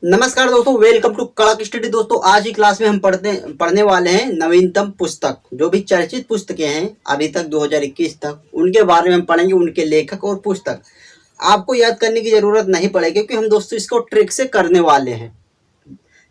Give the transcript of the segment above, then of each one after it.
नमस्कार दोस्तों, welcome to कड़क स्टडी। दोस्तों आज की क्लास में हम पढ़ने वाले हैं नवीनतम पुस्तक, जो भी चर्चित पुस्तकें हैं अभी तक 2021 तक, उनके बारे में हम पढ़ेंगे, उनके लेखक और पुस्तक। आपको याद करने की जरूरत नहीं पड़ेगी क्योंकि हम दोस्तों इसको ट्रिक से करने वाले हैं।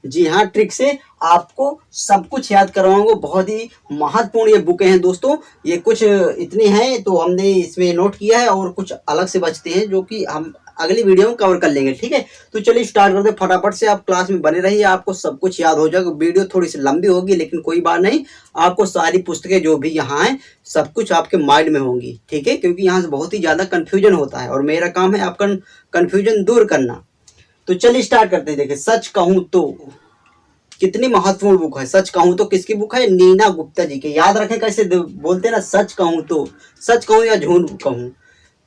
जी हाँ, ट्रिक से आपको सब कुछ याद करवाऊंगा। बहुत ही महत्वपूर्ण ये बुकें हैं दोस्तों। ये कुछ इतनी हैं तो हमने इसमें नोट किया है और कुछ अलग से बचते हैं जो कि हम अगली वीडियो में कवर कर लेंगे। ठीक है, तो चलिए स्टार्ट करते हैं फटाफट से। आप क्लास में बने रहिए, आपको सब कुछ याद हो जाएगा। वीडियो थोड़ी सी लंबी होगी लेकिन कोई बात नहीं, आपको सारी पुस्तकें जो भी यहाँ हैं सब कुछ आपके माइंड में होंगी। ठीक है, क्योंकि यहाँ से बहुत ही ज़्यादा कन्फ्यूजन होता है और मेरा काम है आपका कन्फ्यूजन दूर करना। तो चलिए स्टार्ट करते हैं। देखिए, सच कहूं तो कितनी महत्वपूर्ण बुक है। सच कहूं तो किसकी बुक है? नीना गुप्ता जी के। याद रखें कैसे बोलते हैं ना, सच कहूं तो, सच कहूं या झूठ कहूं,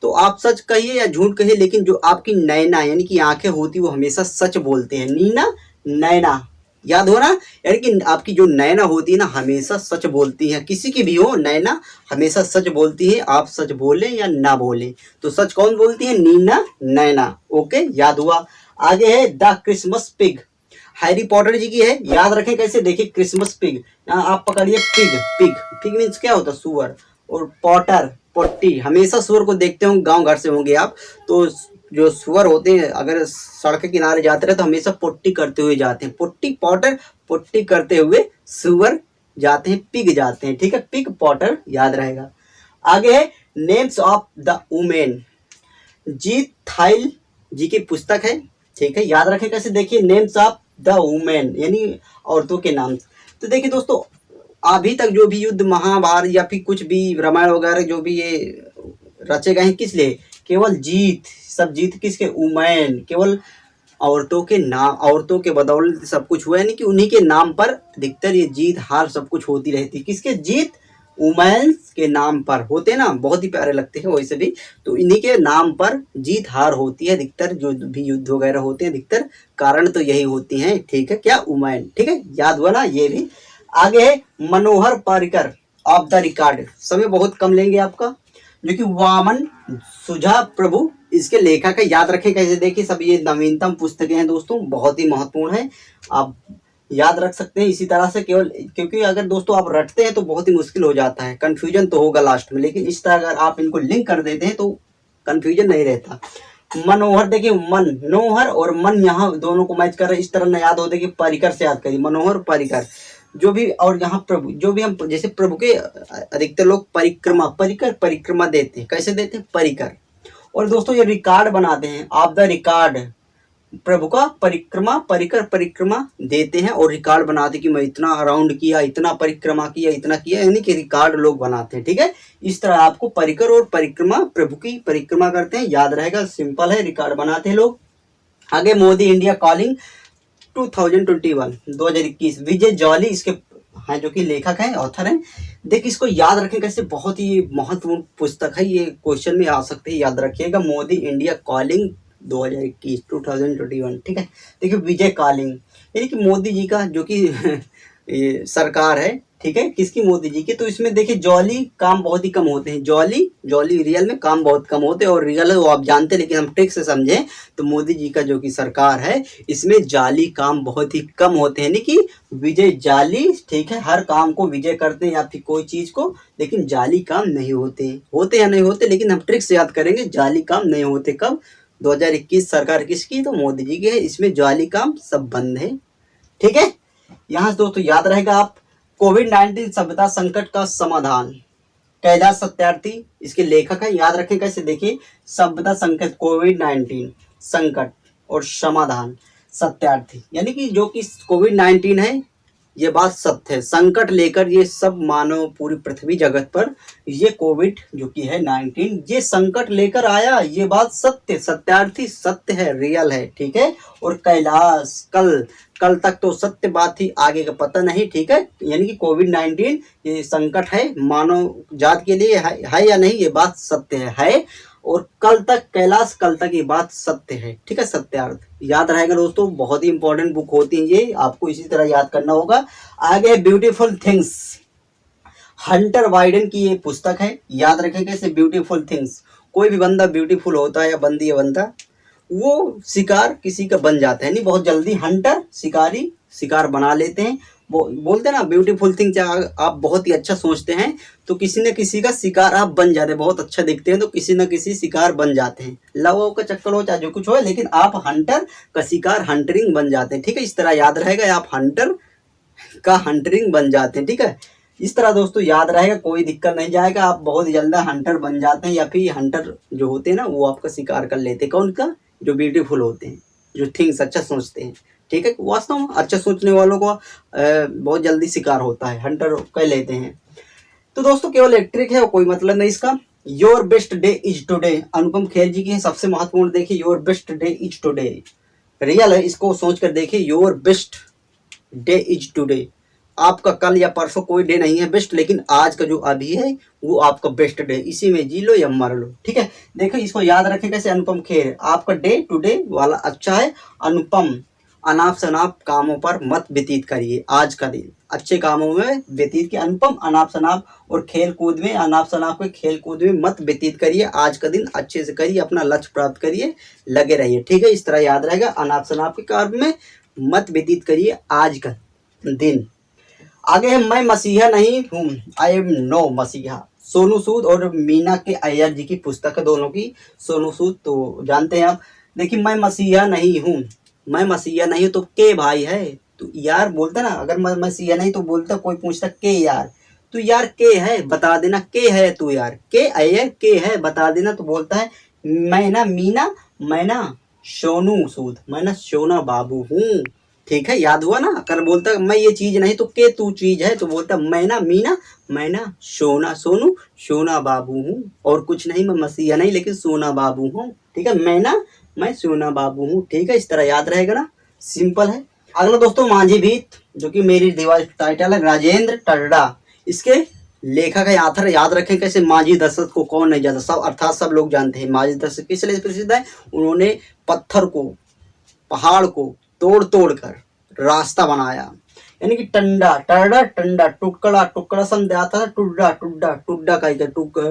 तो आप सच कहिए या झूठ कहिए, लेकिन जो आपकी नैना यानी कि आंखें होती वो हमेशा सच बोलते हैं। नीना नैना, याद हो ना, यानी कि आपकी जो नैना होती है ना हमेशा सच बोलती है। किसी की भी हो, नैना हमेशा सच बोलती है। आप सच बोले या ना बोले, तो सच कौन बोलती है? नीना नैना। ओके, याद हुआ। आगे है the Christmas pig, Harry Potter ji की है। याद रखें कैसे, देखिए क्रिसमस पिग, यहाँ आप पकड़िए पिग। पिग पिग मीन्स क्या होता है? सुअर। और पॉटर पोट्टी, हमेशा सुअर को देखते होंगे, गांव घर से होंगे आप तो। जो सुअर होते हैं अगर सड़क के किनारे जाते रहे तो हमेशा पोट्टी करते हुए जाते हैं। पोट्टी पॉटर, पोट्टी करते हुए सुअर जाते हैं, पिग जाते हैं। ठीक है, पिग पॉटर याद रहेगा। आगे है नेम्स ऑफ द वुमेन, जीत थाइल जी की पुस्तक है। ठीक है, याद रखें कैसे, देखिए नेम्स ऑफ द वुमेन यानी औरतों के नाम। तो देखिए दोस्तों, अभी तक जो भी युद्ध, महाभारत या फिर कुछ भी रामायण वगैरह जो भी ये रचे गए हैं, किस लिए? केवल जीत, सब जीत किसके? वुमेन, केवल औरतों के नाम, औरतों के बदौलत सब कुछ हुआ, यानी कि उन्हीं के नाम पर अधिकतर ये जीत हार सब कुछ होती रहती है। किसके? जीत वुमेन्स के नाम पर होते हैं ना, बहुत ही प्यारे लगते हैं वैसे भी। तो इन्हीं के नाम पर जीत हार होती है अधिकतर, जो भी युद्ध वगैरह होते हैं अधिकतर कारण तो यही होती हैं। ठीक है, क्या? वुमेन। ठीक है, याद हुआ ना ये भी। आगे है मनोहर पारिकर ऑफ द रिकॉर्ड, समय बहुत कम लेंगे आपका, जो कि वामन सुझा प्रभु इसके लेखक है। याद रखें कैसे, देखिए सब ये नवीनतम पुस्तकें हैं दोस्तों, बहुत ही महत्वपूर्ण है। आप याद रख सकते हैं इसी तरह से केवल, क्योंकि अगर दोस्तों आप रटते हैं तो बहुत ही मुश्किल हो जाता है, कंफ्यूजन तो होगा लास्ट में, लेकिन इस तरह अगर आप इनको लिंक कर देते हैं तो कंफ्यूजन नहीं रहता। मनोहर, देखिए मनोहर और मन यहाँ दोनों को मैच कर रहे हैं, इस तरह न याद हो। देखिए परिकर से याद करिए, मनोहर परिकर जो भी, और यहाँ प्रभु, जो भी हम जैसे प्रभु के अधिकतर लोग परिक्रमा, परिकर परिक्रमा देते हैं। कैसे देते हैं? परिकर। और दोस्तों ये रिकॉर्ड बनाते हैं, ऑफ द रिकॉर्ड, प्रभु का परिक्रमा, परिकर परिक्रमा देते हैं और रिकॉर्ड बनाते कि मैं इतना अराउंड किया, इतना परिक्रमा किया, इतना किया, यानी कि रिकॉर्ड लोग बनाते हैं। ठीक है, इस तरह आपको परिकर और परिक्रमा, प्रभु की परिक्रमा करते हैं, याद रहेगा, सिंपल है, रिकॉर्ड बनाते हैं लोग। आगे मोदी इंडिया कॉलिंग 2021, विजय जॉली इसके हैं, जो कि लेखक हैं, ऑथर हैं। देखिए इसको याद रखें कैसे, बहुत ही महत्वपूर्ण पुस्तक है, ये क्वेश्चन में आ सकते हैं, याद रखिएगा। Modi India calling 2021। ठीक है, देखिए विजय कॉलिंग यानी कि मोदी जी का जो कि ये सरकार है। ठीक है, किसकी? मोदी जी की। तो इसमें देखिए जॉली काम बहुत ही कम होते हैं, जॉली जॉली रियल में काम बहुत कम होते हैं, और रियल है वो आप जानते हैं, लेकिन हम ट्रिक से समझें तो मोदी जी का जो कि सरकार है इसमें जाली काम बहुत ही कम होते हैं, यानी कि विजय जाली। ठीक है, हर काम को विजय करते हैं या फिर कोई चीज को, लेकिन जाली काम नहीं होते। होते या नहीं होते, लेकिन हम ट्रिक से याद करेंगे, जाली काम नहीं होते। कब? 2021 सरकार किसकी? तो मोदी जी की है, इसमें जाली काम सब बंद है। ठीक है, यहाँ से दोस्तों याद रहेगा आप, कोविड-19 सभ्यता संकट का समाधान, कैलाश सत्यार्थी इसके लेखक है। याद रखें कैसे, देखिए सभ्यता संकट, कोविड-19 संकट और समाधान, सत्यार्थी यानी कि जो कि कोविड-19 है, ये बात सत्य है। संकट लेकर ये सब मानव पूरी पृथ्वी जगत पर, ये कोविड जो कि है 19, ये संकट लेकर आया, ये बात सत्य, सत्यार्थी सत्य है, रियल है। ठीक है, और कैलाश, कल कल तक तो सत्य बात थी, आगे का पता नहीं। ठीक है, यानी कि कोविड-19 ये संकट है, मानव जात के लिए है या नहीं, ये बात सत्य है। और कल तक, कैलाश कल तक, ये बात सत्य है। ठीक है, सत्यार्थ याद रहेगा दोस्तों, बहुत ही इंपॉर्टेंट बुक होती है ये, आपको इसी तरह याद करना होगा। आगे ब्यूटीफुल थिंग्स, हंटर वाइडन की ये पुस्तक है। याद रखें कैसे, ब्यूटीफुल थिंग्स, कोई भी बंदा ब्यूटीफुल होता है या बंदी या बंदा, वो शिकार किसी का बन जाता है, नहीं बहुत जल्दी हंटर शिकारी शिकार बना लेते हैं। वो बोलते हैं ना ब्यूटीफुल थिंग, आप बहुत ही अच्छा सोचते हैं तो किसी न किसी का शिकार आप बन जाते हैं, बहुत अच्छा दिखते हैं तो किसी न किसी शिकार बन जाते हैं। लव का चक्कर हो चाहे जो कुछ हो, लेकिन आप हंटर का शिकार हंटरिंग बन जाते हैं। ठीक है, इस तरह याद रहेगा, आप हंटर का हंटरिंग बन जाते हैं। ठीक है, इस तरह दोस्तों याद रहेगा, कोई दिक्कत नहीं जाएगा, आप बहुत जल्द हंटर बन जाते हैं, या फिर हंटर जो होते हैं ना वो आपका शिकार कर लेते हैं। कौन का? जो ब्यूटीफुल होते हैं, जो थिंग्स अच्छा सोचते हैं। ठीक है, वास्तव में अच्छा सोचने वालों को बहुत जल्दी शिकार होता है, हंटर कर लेते हैं। तो दोस्तों केवल एक ट्रिक है और कोई मतलब नहीं इसका। Your best day is today, Anupam Kher ji की है सबसे महत्वपूर्ण। देखिए your best day is today, real है, इसको सोच कर देखिए। Your best day is today, आपका कल या परसों कोई डे नहीं है बेस्ट, लेकिन आज का जो अभी है वो आपका बेस्ट डे, इसी में जी लो या मर लो। ठीक है, देखो इसको याद रखें कैसे। अनुपम खेर, आपका डे टुडे वाला अच्छा है। अनुपम, अनाप शनाप कामों पर मत व्यतीत करिए आज का दिन, अच्छे कामों में व्यतीत किए। अनुपम, अनाप शनाप और खेल कूद में, अनाप शनाप के खेल कूद में मत व्यतीत करिए, आज का दिन अच्छे से करिए, अपना लक्ष्य प्राप्त करिए, लगे रहिए। ठीक है, इस तरह याद रहेगा, अनाप शनाप के कार्य में मत व्यतीत करिए आज का दिन। आगे है मैं मसीहा नहीं हूँ, आई एम नो मसीहा, सोनू सूद और मीना के अय्यर जी की पुस्तक है दोनों की। सोनू सूद तो जानते हैं आप। देखिए मैं मसीहा नहीं हूँ, मैं मसीहा नहीं हूँ तो के भाई है, तो यार बोलता ना, अगर मैं मसीहा नहीं तो बोलता, कोई पूछता के यार, तो यार के है बता देना, के है तू यार, के अय्यर के है बता देना, तो बोलता है मैं ना मीना, मैं ना सोनू सूद, मैं ना सोना बाबू हूँ। ठीक है, याद हुआ ना। अगर बोलता मैं ये चीज नहीं तो के तू चीज है, तो बोलता मैं ना मीना, मैं ना सोना सोनू सोना बाबू हूँ, और कुछ नहीं, मैं मसीहा नहीं लेकिन सोना बाबू हूँ। ठीक है, मैं सोना बाबू हूँ। ठीक है, इस तरह याद रहेगा ना, सिंपल है। अगला दोस्तों माझी भीत, जो कि मेरी दीवार टाइटल है, राजेंद्र टड्डा, इसके लेखक है, आथर याद रखें कैसे। माझी दशरथ को कौन नहीं जानता, सब अर्थात सब लोग जानते हैं। माझी दशरथ किस लिए प्रसिद्ध है? उन्होंने पत्थर को, पहाड़ को तोड़ तोड़ कर रास्ता बनाया, यानी कि टंडा टर्डा टंडा टुकड़ा टुकड़ा शब्द आता है, टुड्डा टुड्डा टुड्डा का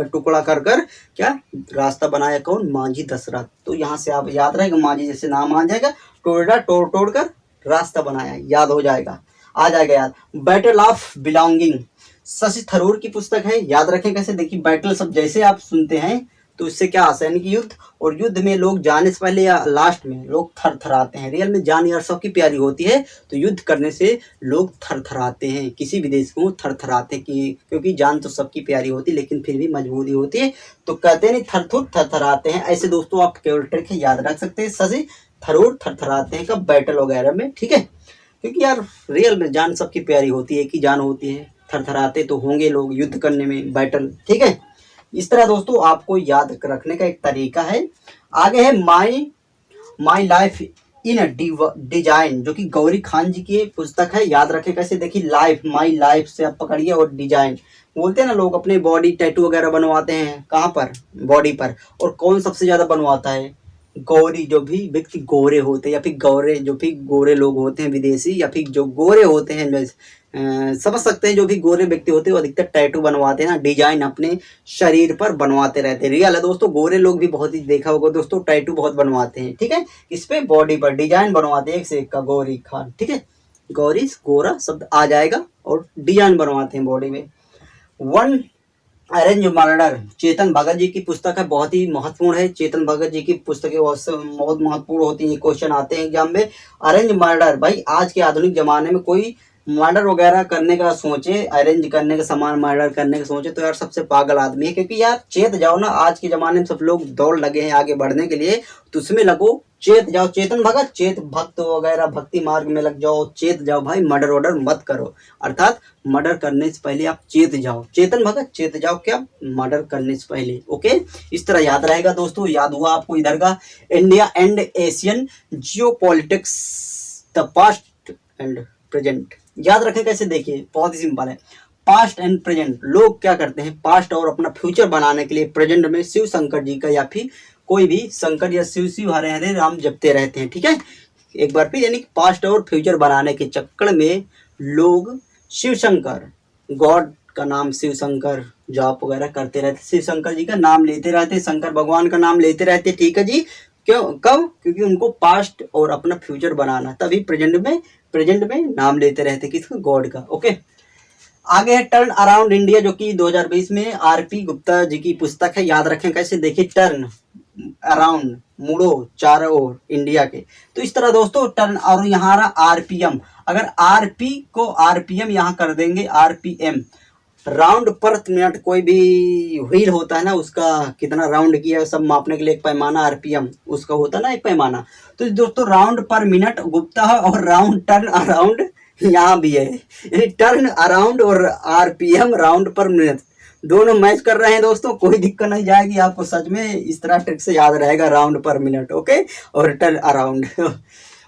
टुकड़ा कर कर क्या रास्ता बनाया, कौन? माझी दशरथ। तो यहाँ से आप याद रहेगा, माझी जैसे नाम आ जाएगा, टोड़ा तोड़ तोड़ कर रास्ता बनाया, याद हो जाएगा, आ जाएगा याद। Battle of belonging, Shashi Tharoor की पुस्तक है, याद रखें कैसे। देखिए बैटल सब जैसे आप सुनते हैं तो इससे क्या आशा है कि युद्ध, और युद्ध में लोग जाने से पहले या लास्ट में लोग थर थराते हैं। रियल में जान यार सबकी प्यारी होती है, तो युद्ध करने से लोग थर थराते हैं, किसी भी देश को थर थराते हैं, क्योंकि जान तो सबकी प्यारी होती है लेकिन फिर भी मजबूरी होती है, तो कहते हैं नहीं थर थराते हैं। ऐसे दोस्तों आप केवल ट्रिक है याद रख सकते हैं, शशि थरूर थर थराते हैं कब? बैटल वगैरह में। ठीक है, क्योंकि यार रियल में जान सबकी प्यारी होती है, एक ही जान होती है, थरथराते तो होंगे लोग युद्ध करने में, बैटल। ठीक है, इस तरह दोस्तों आपको याद रखने का एक तरीका है। आगे है माई लाइफ इन डिजाइन, जो कि गौरी खान जी की पुस्तक है, याद रखे कैसे। देखिए लाइफ, माई लाइफ से आप पकड़िए, और डिजाइन बोलते हैं ना, लोग अपने बॉडी टैटू वगैरह बनवाते हैं, कहाँ पर? बॉडी पर। और कौन सबसे ज्यादा बनवाता है? गौरी, जो भी व्यक्ति गोरे होते हैं, या फिर गौरे, जो भी गोरे लोग होते हैं विदेशी, या फिर जो गोरे होते हैं, समझ सकते हैं, जो भी गोरे व्यक्ति होते हैं वो अधिकतर टैटू बनवाते हैं ना, डिजाइन अपने शरीर पर बनवाते रहते हैं। रियल है दोस्तों, गोरे लोग भी बहुत ही देखा होगा दोस्तों, टैटू बहुत बनवाते हैं। ठीक है, इस पे बॉडी पर डिजाइन बनवाते हैं, एक से एक का गौरी खान। ठीक है, गौरी गोरा शब्द आ जाएगा, और डिजाइन बनवाते हैं बॉडी में। One arrange murder, Chetan Bhagat ji की पुस्तक है, बहुत ही महत्वपूर्ण है। चेतन भगत जी की पुस्तकें बहुत महत्वपूर्ण होती है, क्वेश्चन आते हैं एग्जाम में। अरेंज मर्डर, भाई आज के आधुनिक जमाने में कोई मर्डर वगैरह करने का सोचे, अरेंज करने का, सामान मर्डर करने का सोचे, तो यार सबसे पागल आदमी है। क्योंकि यार चेत जाओ ना, आज के जमाने में सब लोग दौड़ लगे हैं आगे बढ़ने के लिए, तो उसमें लगो, चेत जाओ। चेतन भगत, चेत भक्त वगैरह, भक्ति मार्ग में लग जाओ, चेत जाओ भाई, मर्डर वर्डर मत करो, अर्थात मर्डर करने से पहले आप चेत जाओ। चेतन भगत चेत जाओ, क्या? मर्डर करने से पहले। ओके, इस तरह याद रहेगा दोस्तों। याद हुआ आपको इधर का, India and Asian geopolitics, the past and present, याद रखें कैसे। देखिए बहुत ही सिंपल है, पास्ट एंड प्रेजेंट, लोग क्या करते हैं पास्ट और अपना फ्यूचर बनाने के लिए प्रेजेंट में शिव शंकर जी का, या फिर कोई भी शंकर या शिव शिव हरे हरे राम जपते रहते हैं। ठीक है, एक बार फिर, यानी पास्ट और फ्यूचर बनाने के चक्कर में लोग शिव शंकर, गॉड का नाम शिव शंकर जाप वगैरह करते रहते, शिव शंकर जी का नाम लेते रहते, शंकर भगवान का नाम लेते रहते। ठीक है जी, क्यों, कब? क्योंकि उनको पास्ट और अपना फ्यूचर बनाना, तभी प्रेजेंट में नाम लेते रहते किसका, गॉड का। ओके, आगे है टर्न अराउंड इंडिया, जो कि 2020 में आरपी गुप्ता जी की पुस्तक है। याद रखें कैसे, देखिए टर्न अराउंड, मुड़ो चारों ओर इंडिया के। तो इस तरह दोस्तों टर्न, और यहाँ रहा आरपीएम। अगर आरपी को आरपीएम यहाँ कर देंगे, आरपीएम राउंड पर मिनट, कोई भी व्हील होता है ना, उसका कितना राउंड किया सब मापने के लिए एक पैमाना, आरपीएम उसका होता है ना एक पैमाना। तो दोस्तों राउंड पर मिनट गुप्ता है, और राउंड टर्न अराउंड यहाँ भी है, यानी टर्न अराउंड और आरपीएम राउंड पर मिनट दोनों मैच कर रहे हैं दोस्तों। कोई दिक्कत नहीं जाएगी आपको, सच में इस तरह ट्रिक से याद रहेगा, राउंड पर मिनट। ओके, और turn around.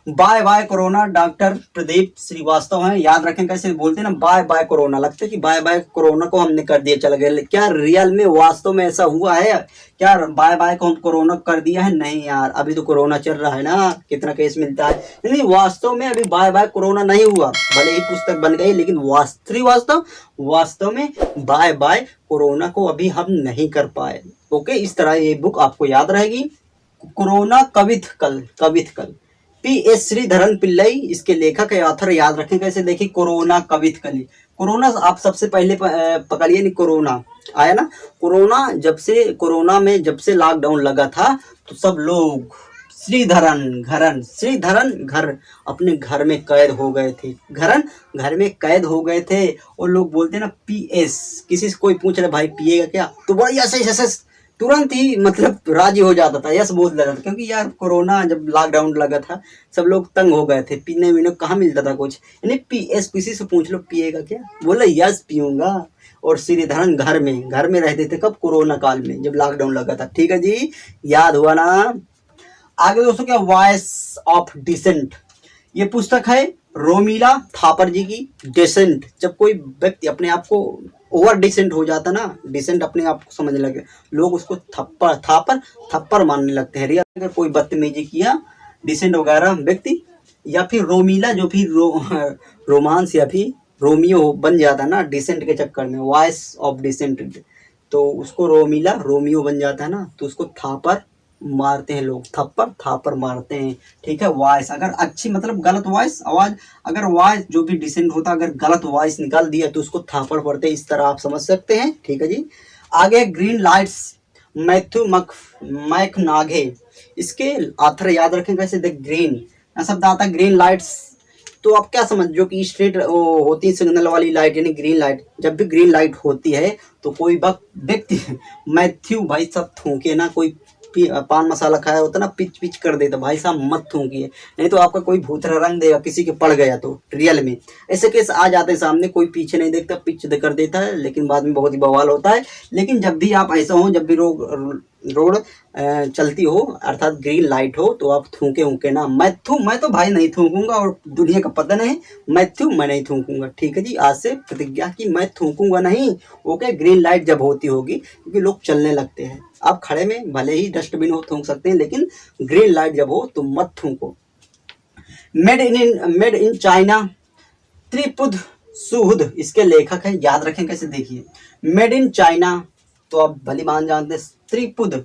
Bye bye corona, doctor Pradeep Shrivastava हैं। याद रखें कैसे बोलते हैं ना, बाय बाय कोरोना, लगता है कि बाय बाय कोरोना को हमने कर दिया चल गए, क्या रियल में वास्तव में ऐसा हुआ है क्या? बाय बाय को हम कोरोना कर दिया है? नहीं यार, अभी तो कोरोना चल रहा है ना, कितना केस मिलता है। नहीं, वास्तव में अभी बाय बाय कोरोना नहीं हुआ, भले ही पुस्तक बन गई, लेकिन वास्तव में बाय बाय कोरोना को अभी हम नहीं कर पाए। ओके, इस तरह ये बुक आपको याद रहेगी। कोरोना कवित कल पी एस श्रीधरन पिल्लई इसके लेखक है, ऑथर। याद रखें कैसे, देखिए कोरोना कवित कली, कोरोना आप सबसे पहले पकड़िए नहीं, कोरोना आया ना, कोरोना में जब से लॉकडाउन लगा था तो सब लोग श्रीधरन घर अपने घर में कैद हो गए थे, घर में कैद हो गए थे। और लोग बोलते हैं ना पीएस, किसी से कोई पूछ रहे भाई पिएगा क्या, तो बड़ा यस तुरंत ही मतलब राजी हो जाता था, यस बोल देता था। क्योंकि यार कोरोना जब लॉकडाउन लगा था सब लोग तंग हो गए थे, पीने वीने कहाँ मिलता था कुछ, यानी पीएस, किसी से पूछ लो पिएगा क्या, बोला यस पीऊंगा। और श्रीधरन घर में रहते थे, कब? कोरोना काल में, जब लॉकडाउन लगा था। ठीक है जी, याद हुआ ना। आगे दोस्तों क्या, वॉइस ऑफ डिसेंट, ये पुस्तक है रोमिला थापर जी की। डिसेंट, जब कोई व्यक्ति अपने आप को ओवर डिसेंट हो जाता ना, डिसेंट अपने आप को समझने लगे, लोग उसको थप्पड़ मानने लगते हैं। रियल अगर कोई बदतमीजी किया, डिसेंट वगैरह व्यक्ति, या फिर रोमिला जो भी रोमांस या फिर रोमियो बन जाता ना डिसेंट के चक्कर में, वॉइस ऑफ डिसेंट, तो उसको रोमियो बन जाता है ना, तो उसको थापर मारते हैं लोग, थापर मारते हैं। ठीक है, वॉइस अगर अच्छी, मतलब गलत वॉइस, आवाज, अगर वॉइस जो भी डिसेंट होता अगर गलत वॉइस निकाल दिया तो उसको थापड़ पड़ते हैं, इस तरह आप समझ सकते हैं। ठीक है जी, आगे ग्रीन लाइट्स, मैथ्यू मैकनाघे, इसके ऑथर याद रखें कैसे, देख ग्रीन शब्द आता है, ग्रीन लाइट्स, तो आप क्या समझ, जो कि स्ट्रीट होती है सिग्नल वाली लाइट, यानी ग्रीन लाइट, जब भी ग्रीन लाइट होती है तो कोई व्यक्ति मैथ्यू भाई सब थूके ना, कोई पान मसाला खाया होता ना, पिच कर देता, भाई साहब मत थूकिए, नहीं तो आपका कोई भूतरा रंग देगा किसी के पड़ गया तो। रियल में ऐसे केस आ जाते हैं सामने, कोई पीछे नहीं देखता, पिच कर देता है, लेकिन बाद में बहुत ही बवाल होता है। लेकिन जब भी आप ऐसा हो, जब भी रोड चलती हो अर्थात ग्रीन लाइट हो, तो आप थूके ना, मैं तो भाई नहीं थूकूंगा, और दुनिया का पता नहीं, मैं नहीं थूकूंगा। ठीक है जी, आज से प्रतिज्ञा की मैं थूकूंगा नहीं। ओके, ग्रीन लाइट जब होती होगी, क्योंकि लोग चलने लगते हैं, आप खड़े में भले ही डस्टबिन हो थूक सकते हैं, लेकिन ग्रीन लाइट जब हो तो मत थूको। मेड इन चाइना, त्रिपुद सुहुद इसके लेखक हैं। याद रखें कैसे, देखिए मेड इन चाइना, तो आप भली मान जानते हैं, त्रिपुद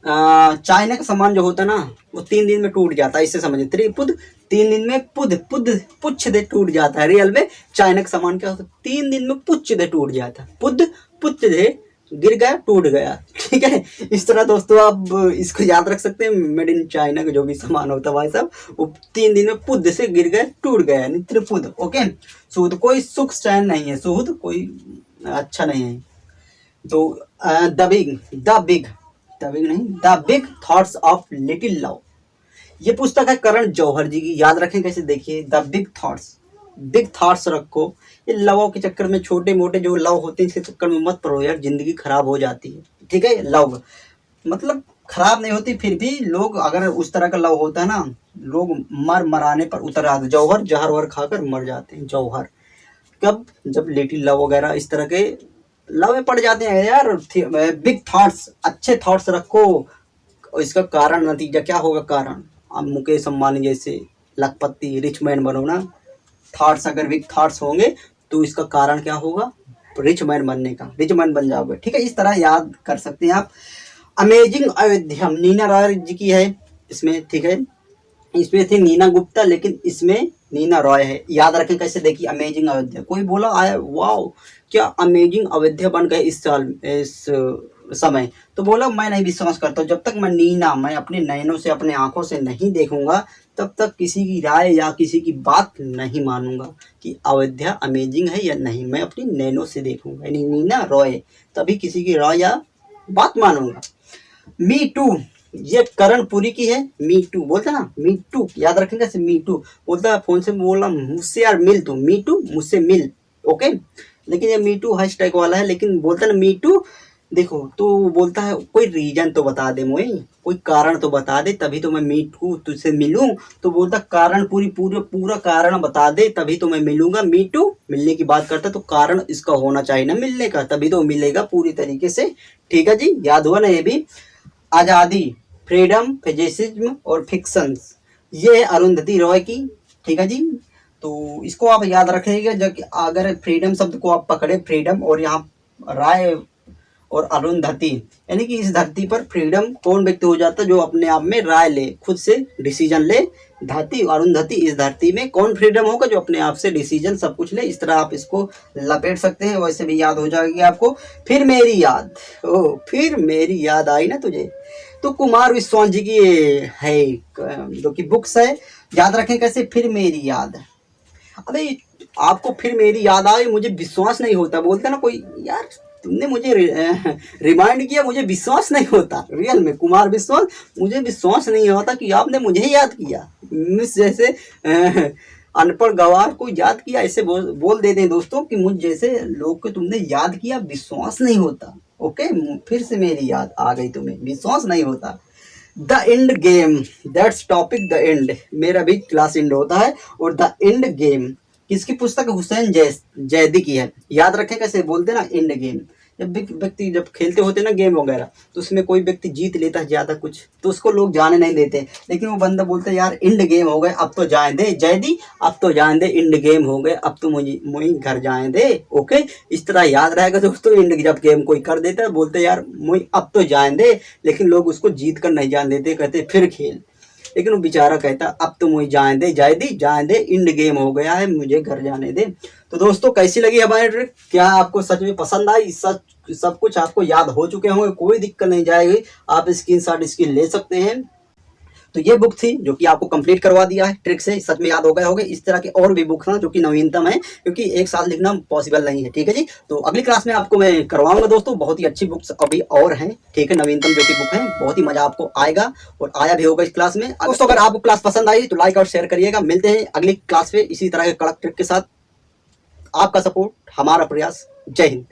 चाइना का सामान जो होता है ना, वो 3 दिन में टूट जाता है, इससे समझिए त्रिपुद, 3 दिन में पुच्छ दे टूट जाता है। रियल में चाइना का सामान क्या होता है, 3 दिन में पुच्छ दे टूट जाता है, पुच्छ दे गिर गया टूट गया। ठीक है, इस तरह दोस्तों आप इसको याद रख सकते हैं, मेड इन चाइना का जो भी सामान होता है भाई साहब, वो 3 दिन में पुद से गिर गया टूट गया, यानी त्रिपुद। ओके, सुध कोई सुख चैन नहीं है, सुध कोई अच्छा नहीं है। तो the big thoughts of little love, ये पुस्तक है करण जौहर जी की। याद रखें कैसे, देखिए द बिग थॉट्स रखो, ये लवों के चक्कर में, छोटे मोटे जो लव होते हैं इसके चक्कर में मत पड़ो यार, जिंदगी खराब हो जाती है। ठीक है, लव मतलब खराब नहीं होती, फिर भी लोग अगर उस तरह का लव होता है ना, लोग मराने पर उतर आते, जौहर जहर वर खाकर मर जाते हैं। जौहर कब, जब लिटिल लव वगैरह इस तरह के लव में पड़ जाते हैं यार। बिग थॉट्स, अच्छे थॉट्स रखो, और इसका कारण नतीजा क्या होगा, कारण अब मुकेश अंबानी जैसे लखपति रिच मैन बनो ना। थॉट्स अगर बिग थॉट्स होंगे तो इसका कारण क्या होगा, रिच मैन बनने का, रिच मैन बन जाओगे। ठीक है, इस तरह याद कर सकते हैं आप। अमेजिंग अयोध्या नीना रॉय जी की है इसमें। ठीक है, इसमें थी नीना गुप्ता, लेकिन इसमें नीना रॉय है। याद रखें कैसे, देखिए अमेजिंग अयोध्या, कोई बोला आया वाओ क्या अमेजिंग अयोध्या बन गए इस साल, इस समय, तो बोला मैं नहीं विश्वास करता। जब तक मैं अपने नयनों से, अपने आंखों से नहीं देखूंगा, तब तक किसी की राय या किसी की बात नहीं मानूंगा कि अयोध्या अमेजिंग है या नहीं। मैं अपनी नैनों से देखूंगा, यानी नीना रॉय, तभी किसी की राय या बात मानूंगा। मी टू, ये करणपुरी की है। मी टू बोलता ना, मी टू याद रखेंगे कैसे, मी टू बोलता है फोन से बोला मुझसे यार मिल, तू मी टू मुझसे मिल। ओके, लेकिन ये मी टू हैशटैग वाला है, लेकिन बोलता ना मी टू, देखो तो बोलता है कोई रीजन तो बता दे मुझे, कोई कारण तो बता दे तभी तो मैं मी टू तुझसे मिलूं। तो बोलता कारण पूरा कारण बता दे तभी तो मैं मिलूंगा। मी टू मिलने की बात करता, तो कारण इसका होना चाहिए ना मिलने का, तभी तो मिलेगा पूरी तरीके से। ठीक है जी, याद हुआ ना ये भी। आज़ादी, फ्रीडम, फेजेसिज्म और फिक्शंस, ये है अरुंधति रॉय की। ठीक है जी, तो इसको आप याद रखिएगा। जब अगर फ्रीडम शब्द को आप पकड़े, फ्रीडम और यहाँ राय और अरुंधति, यानी कि इस धरती पर फ्रीडम कौन व्यक्ति हो जाता है, जो अपने आप में राय ले, खुद से डिसीजन ले। धरती अरुंधति, इस धरती में कौन फ्रीडम होगा, जो अपने आप से डिसीजन सब कुछ ले। इस तरह आप इसको लपेट सकते हैं, वैसे भी याद हो जाएगी आपको। फिर मेरी याद, ओ फिर मेरी याद आई ना तुझे, तो कुमार विश्वास जी की है जो कि बुक्स है। याद रखें कैसे, फिर मेरी याद। अबे आपको फिर मेरी याद आई, मुझे विश्वास नहीं होता, बोलता ना कोई यार तुमने मुझे रिमाइंड किया, मुझे विश्वास नहीं होता। रियल में कुमार विश्वास, मुझे विश्वास नहीं होता कि आपने मुझे याद किया। मिस जैसे अनपढ़ गवार को याद किया, ऐसे बोल देते हैं दोस्तों कि मुझ जैसे लोग को तुमने याद किया, विश्वास नहीं होता। ओके, फिर से मेरी याद आ गई, तुम्हें विश्वास नहीं होता। The end game, that's topic the end, मेरा भी क्लास एंड होता है। और द एंड गेम किसकी पुस्तक है, हुसैन जैदी की है। याद रखें कैसे बोलते ना, एंड गेम। जब व्यक्ति जब खेलते होते ना गेम वगैरह, तो उसमें कोई व्यक्ति जीत लेता है ज्यादा कुछ, तो उसको लोग जाने नहीं देते, लेकिन वो बंदा बोलता है यार एंड गेम हो गए, अब तो जाए दे जैदी, अब तो जाए दे, एंड गेम हो गए, अब तो मुझे घर जाए दे। ओके, इस तरह याद रहेगा दोस्तों। एंड जब गेम कोई कर देता है, बोलते यार मुझे अब तो जाए दे, लेकिन लोग उसको जीत कर नहीं जाने देते, कहते फिर खेल। लेकिन वो बेचारा कहता अब तो मुझे जाने दे, जाने दे, इंड गेम हो गया है, मुझे घर जाने दे। तो दोस्तों कैसी लगी हमारी ट्रिक, क्या आपको सच में पसंद आई? सब कुछ आपको याद हो चुके होंगे, कोई दिक्कत नहीं जाएगी, आप स्क्रीनशॉट इसकी ले सकते हैं। तो ये बुक थी जो कि आपको कंप्लीट करवा दिया है ट्रिक से, सच में याद हो गए होंगे। इस तरह के और भी बुक हैं जो कि नवीनतम है, क्योंकि एक साथ लिखना पॉसिबल नहीं है। ठीक है जी, तो अगली क्लास में आपको मैं करवाऊंगा दोस्तों, बहुत ही अच्छी बुक्स अभी और हैं। ठीक है, नवीनतम जो कि बुक है, बहुत ही मजा आपको आएगा और आया भी होगा इस क्लास में। दोस्तों अगर आपको क्लास पसंद आई तो लाइक और शेयर करिएगा। मिलते हैं अगली क्लास में इसी तरह के कड़क ट्रिक के साथ। आपका सपोर्ट हमारा प्रयास। जय हिंद।